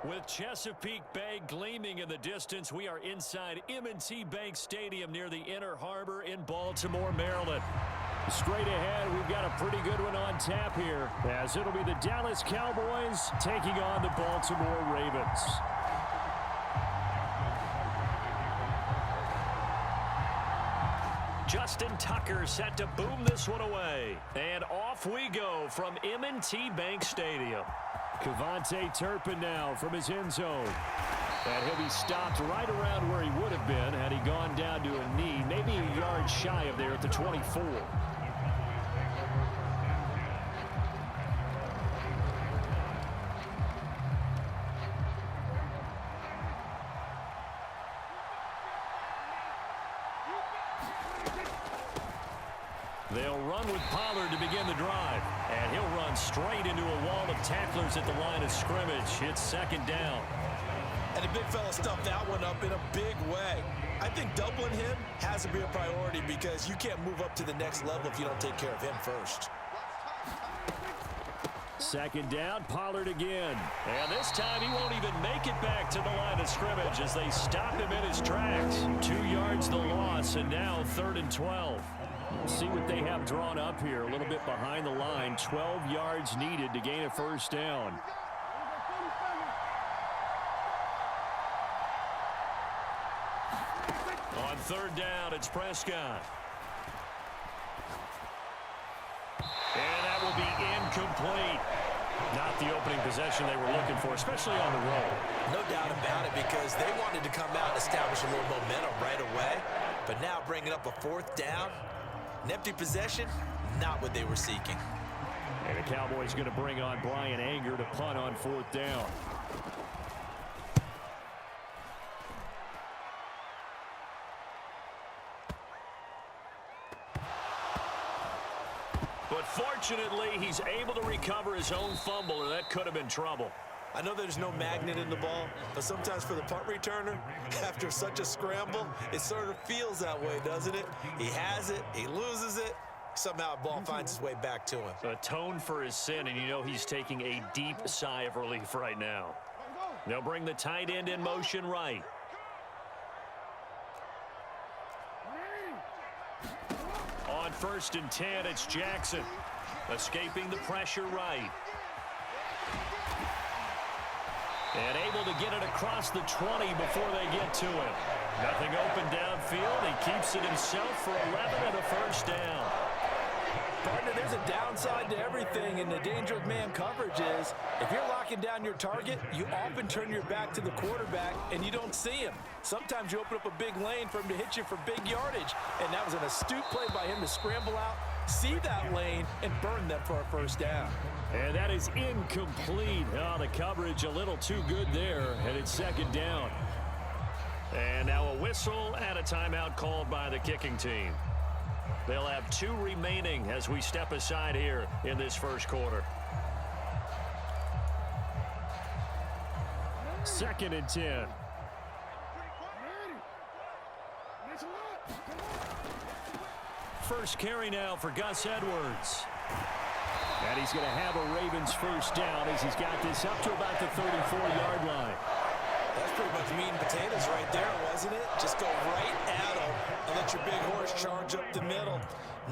With Chesapeake Bay gleaming in the distance, we are inside M&T Bank Stadium near the Inner Harbor in Baltimore, Maryland. Straight ahead, we've got a pretty good one on tap here, as it'll be the Dallas Cowboys taking on the Baltimore Ravens. Justin Tucker set to boom this one away. And off we go from M&T Bank Stadium. Cavante Turpin now from his end zone. And he'll be stopped right around where he would have been had he gone down to a knee, maybe a yard shy of there at the 24. They'll run with Pollard to begin the drive. And he'll run straight into a wall of tacklers at the line of scrimmage. It's second down. And the big fella stuffed that one up in a big way. I think doubling him has to be a priority because you can't move up to the next level if you don't take care of him first. Second down, Pollard again. And this time he won't even make it back to the line of scrimmage as they stop him in his tracks. 2 yards the loss, and now 3rd and 12. See what they have drawn up here. A little bit behind the line. 12 yards needed to gain a first down. On 3rd down, it's Prescott. And that will be incomplete. Not the opening possession they were looking for, especially on the road. No doubt about it, because they wanted to come out and establish a little momentum right away. But now bringing up a 4th down, an empty possession, not what they were seeking. And the Cowboys going to bring on Brian Anger to punt on 4th down. But fortunately, he's able to recover his own fumble, and that could have been trouble. I know there's no magnet in the ball, but sometimes for the punt returner, after such a scramble, it sort of feels that way, doesn't it? He has it, he loses it, somehow the ball finds its way back to him. Atone for his sin, and you know he's taking a deep sigh of relief right now. They'll bring the tight end in motion right. On 1st and 10, it's Jackson. Escaping the pressure right. And able to get it across the 20 before they get to him. Nothing open downfield. He keeps it himself for 11 and a first down. Partner, there's a downside to everything, and the danger of man coverage is if you're locking down your target, you often turn your back to the quarterback and you don't see him. Sometimes you open up a big lane for him to hit you for big yardage, and that was an astute play by him to scramble out, see that lane, and burn them for a first down. And that is incomplete. Oh, the coverage a little too good there, and it's second down. And now a whistle and a timeout called by the kicking team. They'll have 2 remaining as we step aside here in this first quarter. 2nd and 10. First carry now for Gus Edwards. And he's going to have a Ravens first down as he's got this up to about the 34-yard line. That's pretty much meat and potatoes right there, wasn't it? Just go right at them and let your big horse charge up the middle.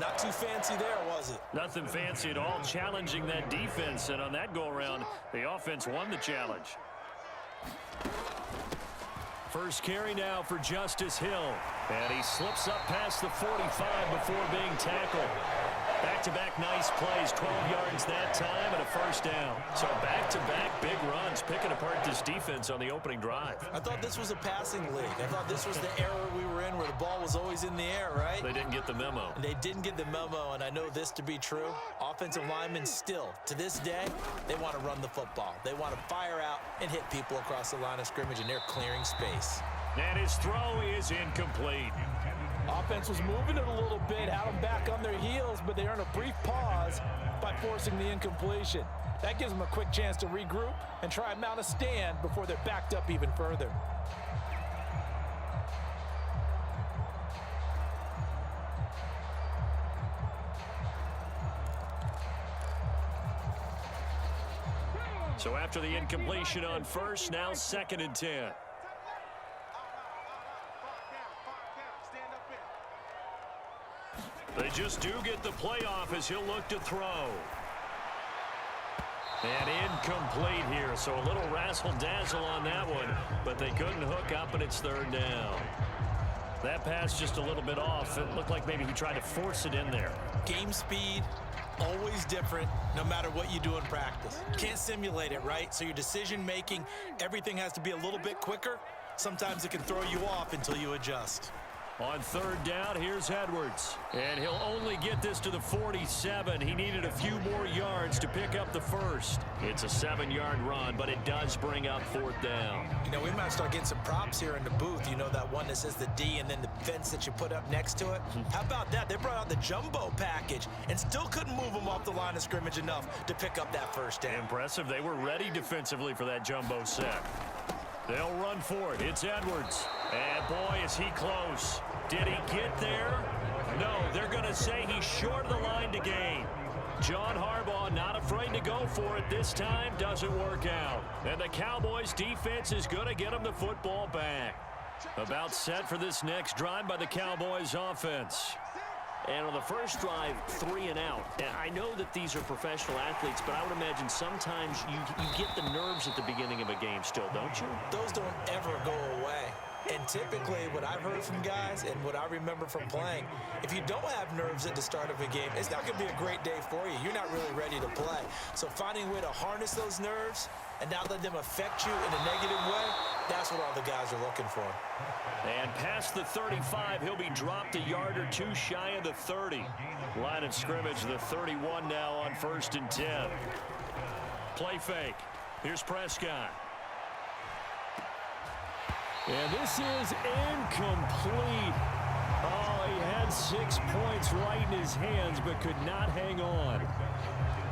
Not too fancy there, was it? Nothing fancy at all, challenging that defense. And on that go-around, the offense won the challenge. First carry now for Justice Hill. And he slips up past the 45 before being tackled. Back-to-back nice plays, 12 yards that time and a first down. So back-to-back big runs, picking apart this defense on the opening drive. I thought this was a passing league. I thought this was the era we were in where the ball was always in the air, right? They didn't get the memo. They didn't get the memo, and I know this to be true. Offensive linemen still, to this day, they want to run the football. They want to fire out and hit people across the line of scrimmage, and they're clearing space. And his throw is incomplete. Offense was moving it a little bit, had them back on their heels, but they earned a brief pause by forcing the incompletion. That gives them a quick chance to regroup and try and mount a stand before they're backed up even further. So after the incompletion on first, now 2nd and 10. They just do get the playoff as he'll look to throw. And incomplete here, so a little razzle-dazzle on that one, but they couldn't hook up, and it's 3rd down. That pass just a little bit off. It looked like maybe he tried to force it in there. Game speed, always different, no matter what you do in practice. Can't simulate it, right? So your decision-making, everything has to be a little bit quicker. Sometimes it can throw you off until you adjust. On 3rd down, here's Edwards. And he'll only get this to the 47. He needed a few more yards to pick up the first. It's a 7-yard run, but it does bring up 4th down. You know, we might start getting some props here in the booth. You know, that one that says the D and then the fence that you put up next to it? How about that? They brought out the jumbo package and still couldn't move them off the line of scrimmage enough to pick up that first down. Impressive. They were ready defensively for that jumbo set. They'll run for it. It's Edwards. And boy, is he close. Did he get there? No, they're going to say he's short of the line to gain. John Harbaugh not afraid to go for it this time. Doesn't work out. And the Cowboys defense is going to get him the football back. About set for this next drive by the Cowboys offense. And on the first drive, 3 and out. And I know that these are professional athletes, but I would imagine sometimes you get the nerves at the beginning of a game still, don't you? Those don't ever go away. And typically, what I've heard from guys and what I remember from playing, if you don't have nerves at the start of a game, it's not going to be a great day for you. You're not really ready to play. So finding a way to harness those nerves and not let them affect you in a negative way, that's what all the guys are looking for. And past the 35, he'll be dropped a yard or two shy of the 30. Line of scrimmage, the 31 now on 1st and 10. Play fake. Here's Prescott. And this is incomplete. Oh, he had 6 points right in his hands, but could not hang on.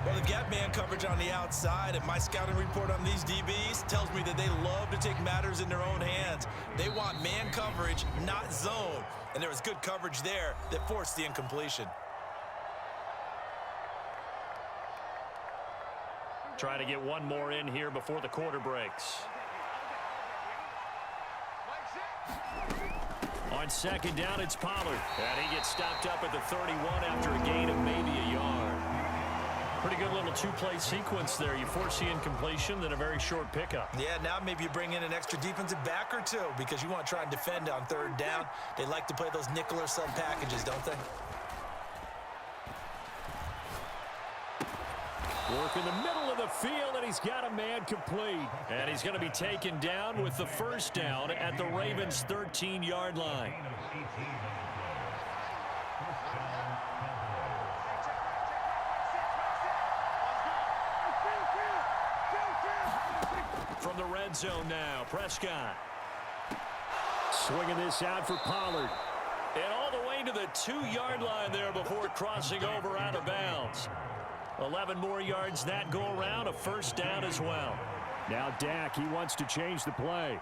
Well, the gap man coverage on the outside, and my scouting report on these DBs tells me that they love to take matters in their own hands. They want man coverage, not zone. And there was good coverage there that forced the incompletion. Try to get one more in here before the quarter breaks. On 2nd down, it's Pollard. And he gets stopped up at the 31 after a gain of maybe a yard. Pretty good little 2-play sequence there. You force the incompletion, then a very short pickup. Yeah, now maybe you bring in an extra defensive back or two because you want to try and defend on 3rd down. They like to play those nickel or sub packages, don't they? Work in the middle of the field, and he's got a man complete. And he's going to be taken down with the 1st down at the Ravens' 13-yard line. From the red zone now, Prescott. Swinging this out for Pollard. And all the way to the 2-yard line there before crossing over out of bounds. 11 more yards that go around, a 1st down as well. Now Dak, he wants to change the play.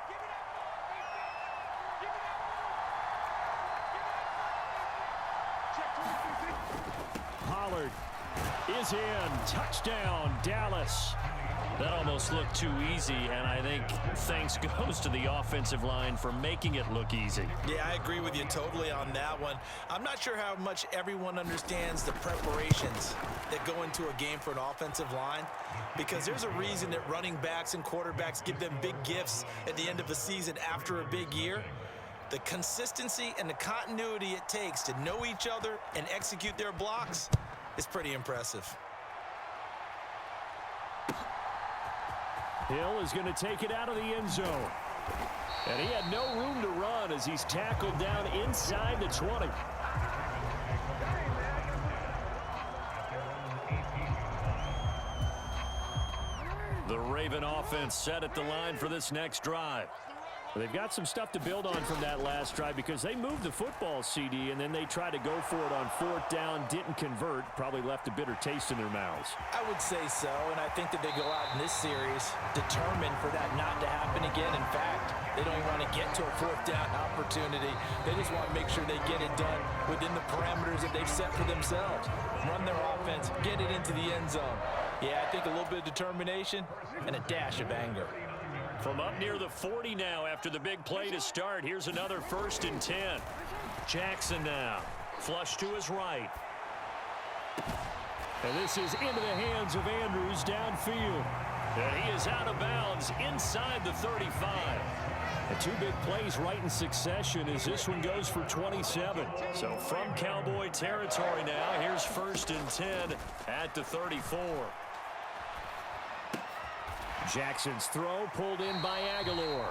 Pollard is in. Touchdown, Dallas. That almost looked too easy, and I think thanks goes to the offensive line for making it look easy. Yeah, I agree with you totally on that one. I'm not sure how much everyone understands the preparations that go into a game for an offensive line, because there's a reason that running backs and quarterbacks give them big gifts at the end of the season after a big year. The consistency and the continuity it takes to know each other and execute their blocks is pretty impressive. Hill is going to take it out of the end zone. And he had no room to run as he's tackled down inside the 20. The Raven offense set at the line for this next drive. They've got some stuff to build on from that last drive because they moved the football, CD, and then they tried to go for it on 4th down, didn't convert, probably left a bitter taste in their mouths. I would say so, and I think that they go out in this series determined for that not to happen again. In fact, they don't even want to get to a 4th down opportunity. They just want to make sure they get it done within the parameters that they've set for themselves. Run their offense, get it into the end zone. Yeah, I think a little bit of determination and a dash of anger. From up near the 40 now after the big play to start. Here's another 1st and 10. Jackson now. Flush to his right. And this is into the hands of Andrews downfield. And he is out of bounds inside the 35. And 2 big plays right in succession as this one goes for 27. So from Cowboy territory now, here's 1st and 10 at the 34. Jackson's throw pulled in by Aguilar.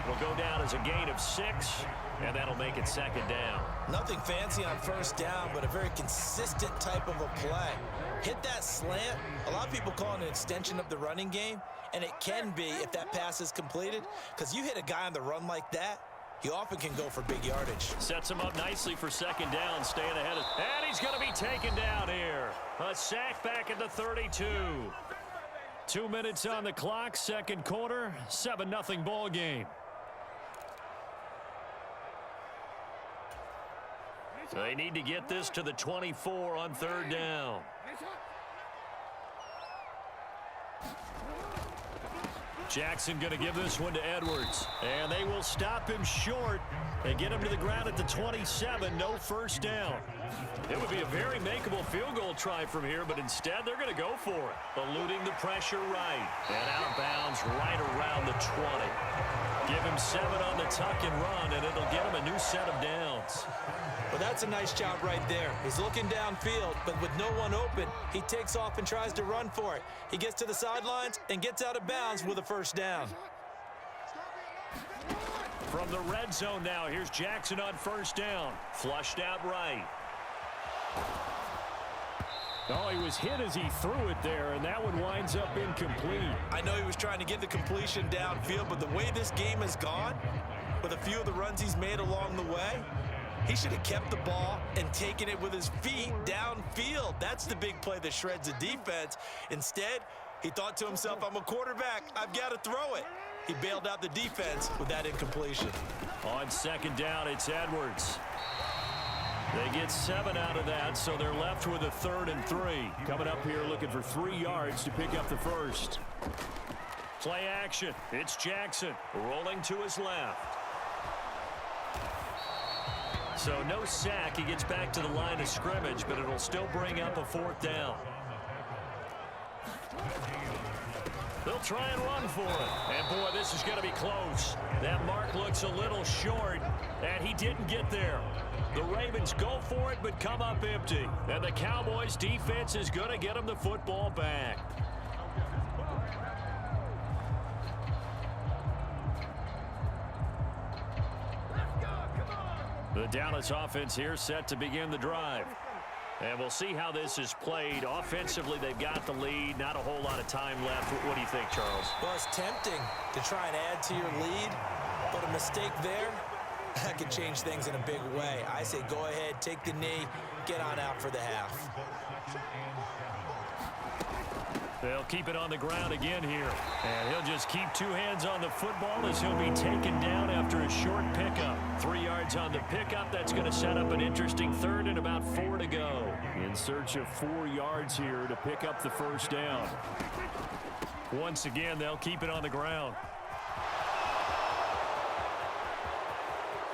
It'll go down as a gain of 6, and that'll make it 2nd down. Nothing fancy on 1st down, but a very consistent type of a play. Hit that slant. A lot of people call it an extension of the running game, and it can be if that pass is completed, because you hit a guy on the run like that, he often can go for big yardage. Sets him up nicely for 2nd down, staying ahead of, and he's going to be taken down here. A sack back at the 32. 2 minutes on the clock, 2nd quarter, 7-0 ball game. They need to get this to the 24 on 3rd down. Jackson going to give this one to Edwards. And they will stop him short. They get him to the ground at the 27. No 1st down. It would be a very makeable field goal try from here, but instead they're going to go for it. Eluding the pressure right. And out of bounds right around the 20. Give him 7 on the tuck and run, and it'll get him a new set of downs. Well, that's a nice job right there. He's looking downfield, but with no one open, he takes off and tries to run for it. He gets to the sidelines and gets out of bounds with a 1st down. From the red zone now, here's Jackson on 1st down. Flushed out right. Oh, he was hit as he threw it there, and that one winds up incomplete. I know he was trying to get the completion downfield, but the way this game has gone, with a few of the runs he's made along the way, he should have kept the ball and taken it with his feet downfield. That's the big play that shreds the defense. Instead, he thought to himself, I'm a quarterback. I've got to throw it. He bailed out the defense with that incompletion. On 2nd down, it's Edwards. They get 7 out of that, so they're left with a 3rd and 3. Coming up here looking for 3 yards to pick up the 1st. Play action. It's Jackson rolling to his left. So no sack. He gets back to the line of scrimmage, but it'll still bring up a 4th down. They'll try and run for it. And, boy, this is going to be close. That mark looks a little short, and he didn't get there. The Ravens go for it, but come up empty. And the Cowboys' defense is going to get them the football back. The Dallas offense here set to begin the drive. And we'll see how this is played. Offensively, they've got the lead. Not a whole lot of time left. What do you think, Charles? Well, it's tempting to try and add to your lead, but a mistake there, that could change things in a big way. I say go ahead, take the knee, get on out for the half. They'll keep it on the ground again here. And he'll just keep 2 hands on the football as he'll be taken down after a short pickup. 3 yards on the pickup. That's going to set up an interesting 3rd and about 4 to go. In search of 4 yards here to pick up the 1st down. Once again, they'll keep it on the ground.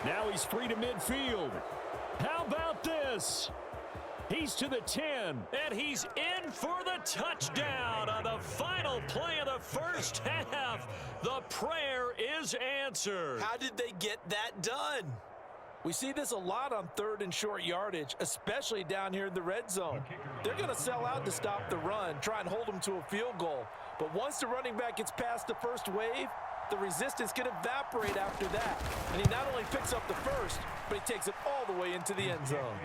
Now he's free to midfield. How about this? He's to the 10, and he's in for the touchdown on the final play of the 1st half. The prayer is answered. How did they get that done? We see this a lot on 3rd and short yardage, especially down here in the red zone. They're going to sell out to stop the run, try and hold them to a field goal. But once the running back gets past the first wave, the resistance can evaporate after that. And he not only picks up the 1st, but he takes it all the way into the end zone.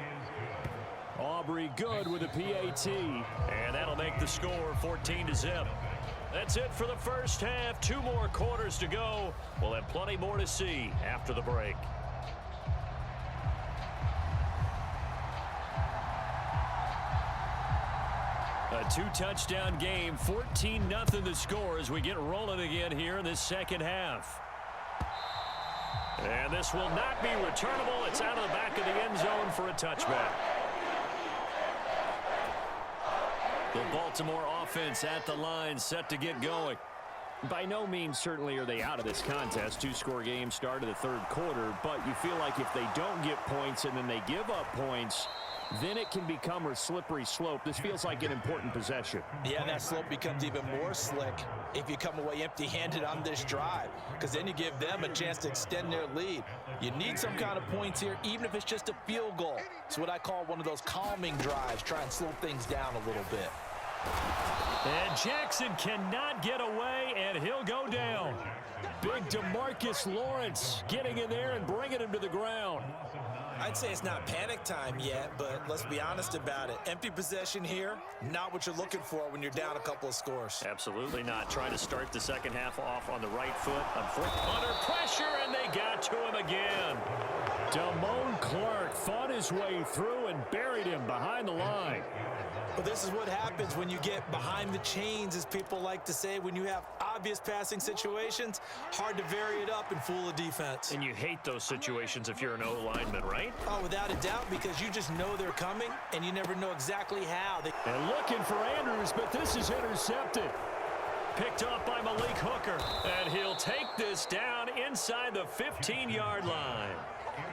Aubrey good with a PAT, and that'll make the score 14-0. That's it for the 1st half. 2 more quarters to go. We'll have plenty more to see after the break. A 2-touchdown game, 14-0 the score as we get rolling again here in this 2nd half. And this will not be returnable. It's out of the back of the end zone for a touchback. The Baltimore offense at the line, set to get going. By no means certainly are they out of this contest. Two-score game start of the third quarter, but you feel like if they don't get points and then they give up points, then it can become a slippery slope. This feels like an important possession. Yeah, that slope becomes even more slick if you come away empty-handed on this drive, because then you give them a chance to extend their lead. You need some kind of points here, even if it's just a field goal. It's what I call one of those calming drives. Try and slow things down a little bit. And Jackson cannot get away, and he'll go down. Big DeMarcus Lawrence getting in there and bringing him to the ground. I'd say it's not panic time yet, but let's be honest about it. Empty possession here, not what you're looking for when you're down a couple of scores. Absolutely not. Trying to start the second half off on the right foot. Under pressure, and they got to him again. Damone Clark fought his way through and buried him behind the line. Well, this is what happens when you get behind the chains, as people like to say. When you have obvious passing situations, hard to vary it up and fool a defense. And you hate those situations if you're an O-lineman, right? Oh, without a doubt, because you just know they're coming, and you never know exactly how. And looking for Andrews, but this is intercepted. Picked up by Malik Hooker, and he'll take this down inside the 15-yard line.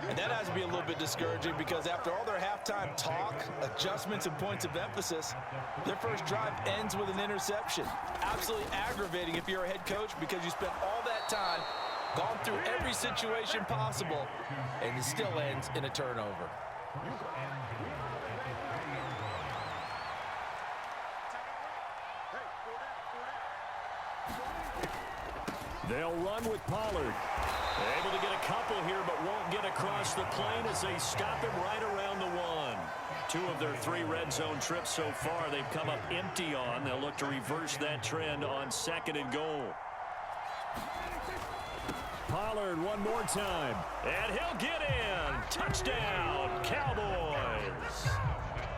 And that has to be a little bit discouraging, because after all their halftime talk, adjustments, and points of emphasis, their first drive ends with an interception. Absolutely aggravating if you're a head coach, because you spent all that time, gone through every situation possible, and it still ends in a turnover. They'll run with Pollard. Able to get a couple here, but won't get across the plane as they stop him right around the one. 2 of their 3 red zone trips so far they've come up empty on. They'll look to reverse that trend on 2nd and goal. Pollard one more time, and he'll get in. Touchdown, Cowboys.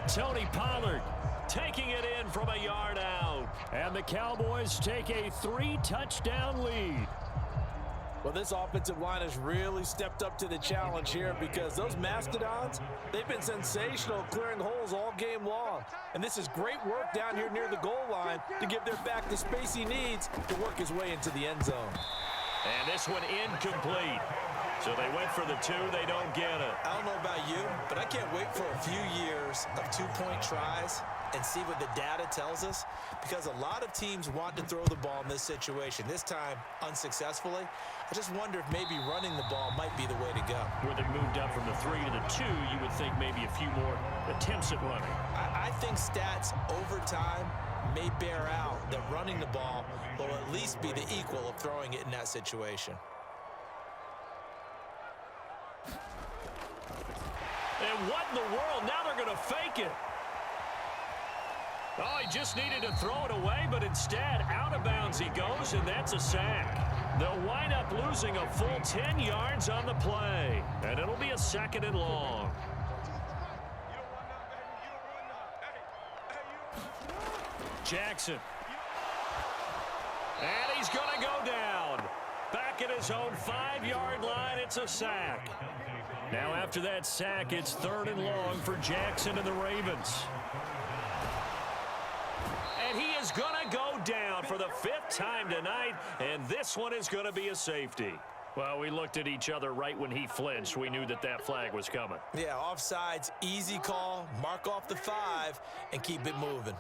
Tony Pollard taking it in from a yard out. And the Cowboys take a 3-touchdown lead. Well, this offensive line has really stepped up to the challenge here, because those Mastodons, they've been sensational clearing holes all game long. And this is great work down here near the goal line to give their back the space he needs to work his way into the end zone. And this one incomplete. So they went for the 2. They don't get it. I don't know about you, but I can't wait for a few years of 2-point tries and see what the data tells us, because a lot of teams want to throw the ball in this situation. This time, unsuccessfully. I just wonder if maybe running the ball might be the way to go. Where they moved up from the 3 to the 2, you would think maybe a few more attempts at running. I think stats over time may bear out that running the ball will at least be the equal of throwing it in that situation. And what in the world? Now they're going to fake it. Oh, he just needed to throw it away, but instead, out of bounds he goes, and that's a sack. They'll wind up losing a full 10 yards on the play, and it'll be a 2nd and long. Jackson. And he's going to go down. Back at his own 5-yard line, it's a sack. Now after that sack, it's 3rd and long for Jackson and the Ravens. And he is going to go down for the 5th time tonight, and this one is going to be a safety. Well, we looked at each other right when he flinched. We knew that that flag was coming. Yeah, offsides, easy call, mark off the 5, and keep it moving.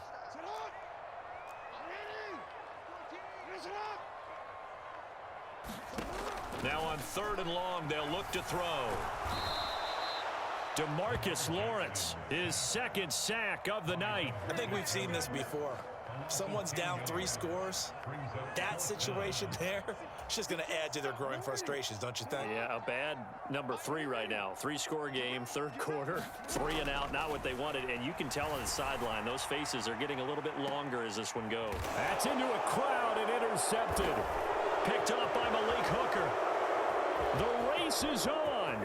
Now on 3rd and long, they'll look to throw. DeMarcus Lawrence, his 2nd sack of the night. I think we've seen this before. Someone's down 3 scores. That situation there, it's just going to add to their growing frustrations, don't you think? Yeah, a bad number 3 right now. 3-score game, 3rd quarter, 3 and out, not what they wanted. And you can tell on the sideline, those faces are getting a little bit longer as this one goes. That's into a crowd and intercepted. Picked up by Malik Hooker. The race is on.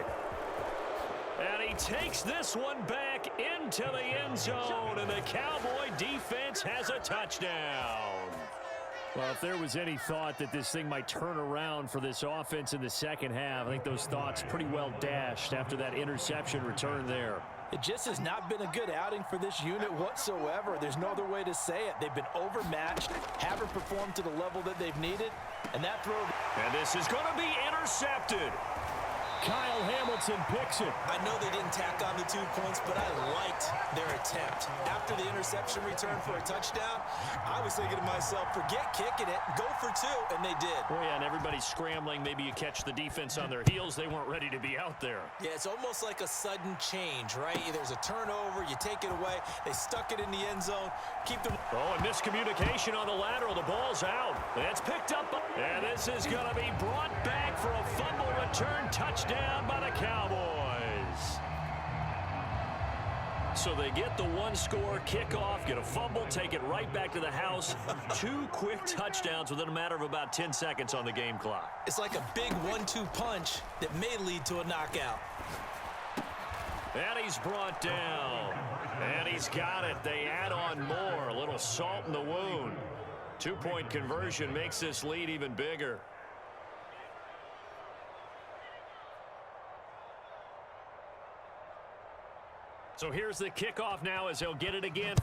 And he takes this one back into the end zone, and the Cowboy defense has a touchdown. Well, if there was any thought that this thing might turn around for this offense in the second half, I think those thoughts pretty well dashed after that interception return there. It just has not been a good outing for this unit whatsoever. There's no other way to say it. They've been overmatched, haven't performed to the level that they've needed, and that throw... And this is going to be intercepted. Kyle Hamilton picks it. I know they didn't tack on the 2 points, but I liked their attempt. After the interception return for a touchdown, I was thinking to myself, forget kicking it, go for 2, and they did. Oh, yeah, and everybody's scrambling. Maybe you catch the defense on their heels. They weren't ready to be out there. Yeah, it's almost like a sudden change, right? There's a turnover, you take it away, they stuck it in the end zone, keep them... Oh, and miscommunication on the lateral. The ball's out. It's picked up. And this is going to be brought back for a fumble return touchdown by the Cowboys. So they get the 1-score kickoff, get a fumble, take it right back to the house. 2 quick touchdowns within a matter of about 10 seconds on the game clock. It's like a big 1-2 punch that may lead to a knockout. And he's brought down. And he's got it. They add on more. A little salt in the wound. 2-point conversion makes this lead even bigger. So here's the kickoff now as he'll get it again.